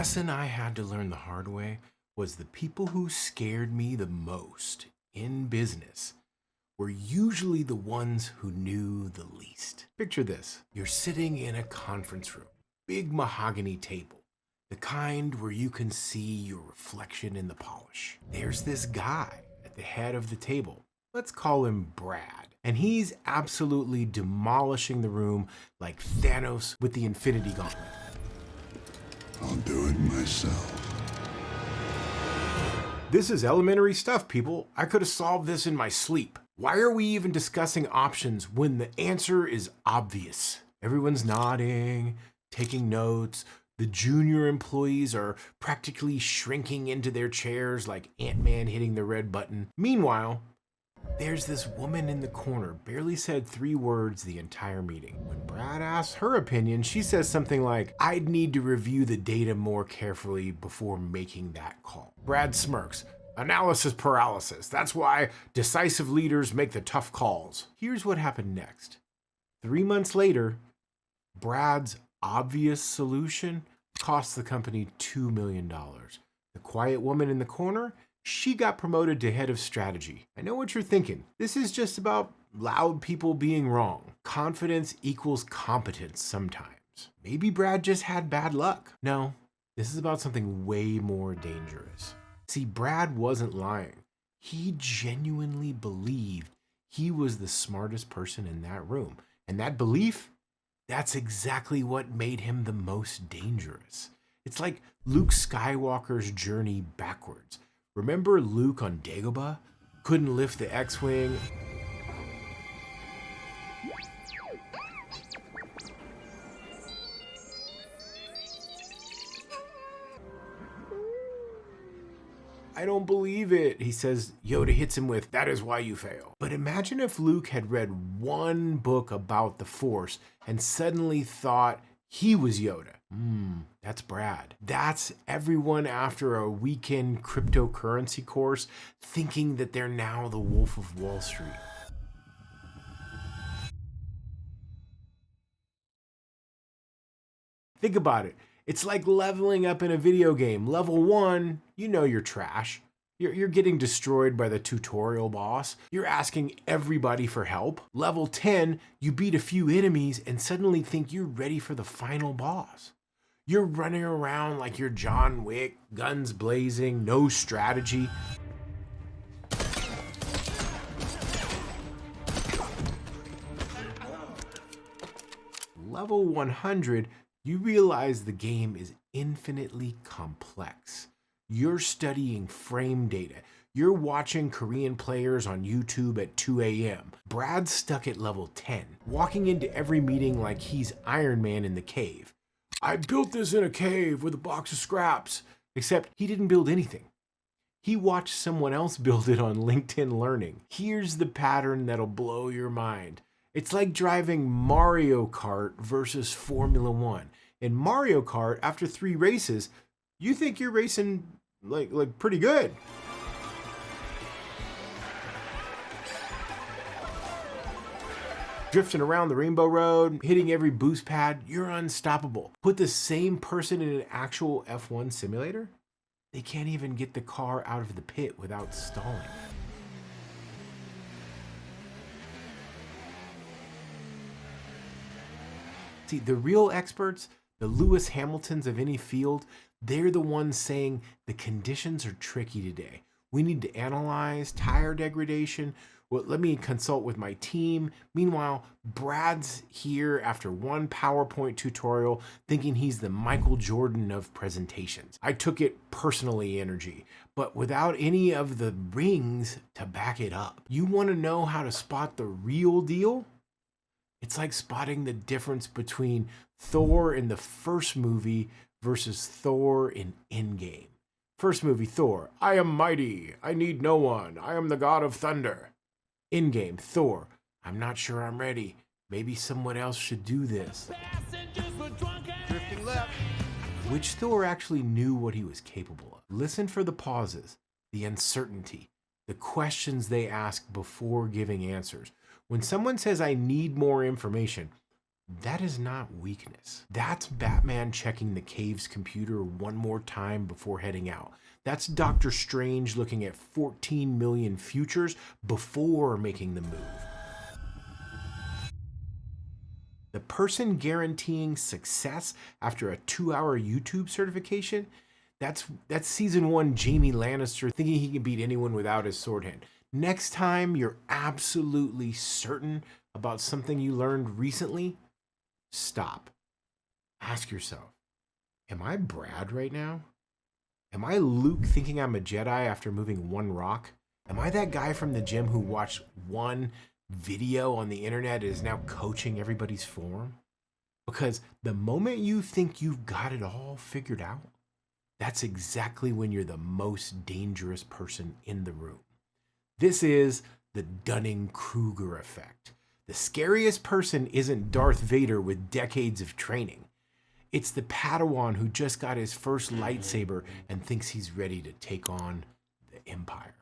lesson I had to learn the hard way was the people who scared me the most in business were usually the ones who knew the least. Picture this. You're sitting in a conference room, big mahogany table, the kind where you can see your reflection in the polish. There's this guy at the head of the table. Let's call him Brad. And he's absolutely demolishing the room like Thanos with the Infinity Gauntlet. I'll do it myself. This is elementary stuff, people. I could have solved this in my sleep. Why are we even discussing options when the answer is obvious? Everyone's nodding, taking notes. The junior employees are practically shrinking into their chairs like Ant-Man hitting the red button. Meanwhile, there's this woman in the corner, barely said 3 words the entire meeting. When Brad asks her opinion, she says something like, "I'd need to review the data more carefully before making that call." Brad smirks. "Analysis paralysis. That's why decisive leaders make the tough calls." Here's what happened next. 3 months later, Brad's obvious solution cost the company $2 million. The quiet woman in the corner, she got promoted to head of strategy. I know what you're thinking. This is just about loud people being wrong. Confidence equals competence sometimes. Maybe Brad just had bad luck. No, this is about something way more dangerous. See, Brad wasn't lying. He genuinely believed he was the smartest person in that room. And that belief, that's exactly what made him the most dangerous. It's like Luke Skywalker's journey backwards. Remember Luke on Dagobah? Couldn't lift the X-Wing. "I don't believe it," he says. Yoda hits him with, "That is why you fail." But imagine if Luke had read one book about the Force and suddenly thought he was Yoda. That's Brad. That's everyone after a weekend cryptocurrency course thinking that they're now the Wolf of Wall Street. Think about it. It's like leveling up in a video game. Level 1, you know you're trash. You're getting destroyed by the tutorial boss. You're asking everybody for help. Level 10, you beat a few enemies and suddenly think you're ready for the final boss. You're running around like you're John Wick, guns blazing, no strategy. Level 100, you realize the game is infinitely complex. You're studying frame data. You're watching Korean players on YouTube at 2 a.m. Brad's stuck at level 10, walking into every meeting like he's Iron Man in the cave. "I built this in a cave with a box of scraps." Except he didn't build anything. He watched someone else build it on LinkedIn Learning. Here's the pattern that'll blow your mind. It's like driving Mario Kart versus Formula 1. In Mario Kart, after 3 races, you think you're racing like pretty good. Drifting around the Rainbow Road, hitting every boost pad, you're unstoppable. Put the same person in an actual F1 simulator, they can't even get the car out of the pit without stalling. See, the real experts, the Lewis Hamiltons of any field, they're the ones saying the conditions are tricky today. We need to analyze tire degradation. Well, let me consult with my team. Meanwhile, Brad's here after one PowerPoint tutorial thinking he's the Michael Jordan of presentations. I took it personally energy, but without any of the rings to back it up. You want to know how to spot the real deal? It's like spotting the difference between Thor in the first movie versus Thor in Endgame. First movie, Thor, "I am mighty, I need no one, I am the god of thunder." Endgame, Thor, "I'm not sure I'm ready, maybe someone else should do this." Drifting left. Which Thor actually knew what he was capable of? Listen for the pauses, the uncertainty, the questions they ask before giving answers. When someone says, "I need more information," That is not weakness. That's Batman checking the cave's computer one more time before heading out. That's Doctor Strange looking at 14 million futures before making the move. The person guaranteeing success after a 2-hour YouTube certification, that's season 1 Jaime Lannister thinking he can beat anyone without his sword hand. Next time you're absolutely certain about something you learned recently, stop. Ask yourself, am I Brad right now? Am I Luke thinking I'm a Jedi after moving one rock? Am I that guy from the gym who watched one video on the internet and is now coaching everybody's form? Because the moment you think you've got it all figured out, that's exactly when you're the most dangerous person in the room. This is the Dunning-Kruger effect. The scariest person isn't Darth Vader with decades of training. It's the Padawan who just got his first lightsaber and thinks he's ready to take on the Empire.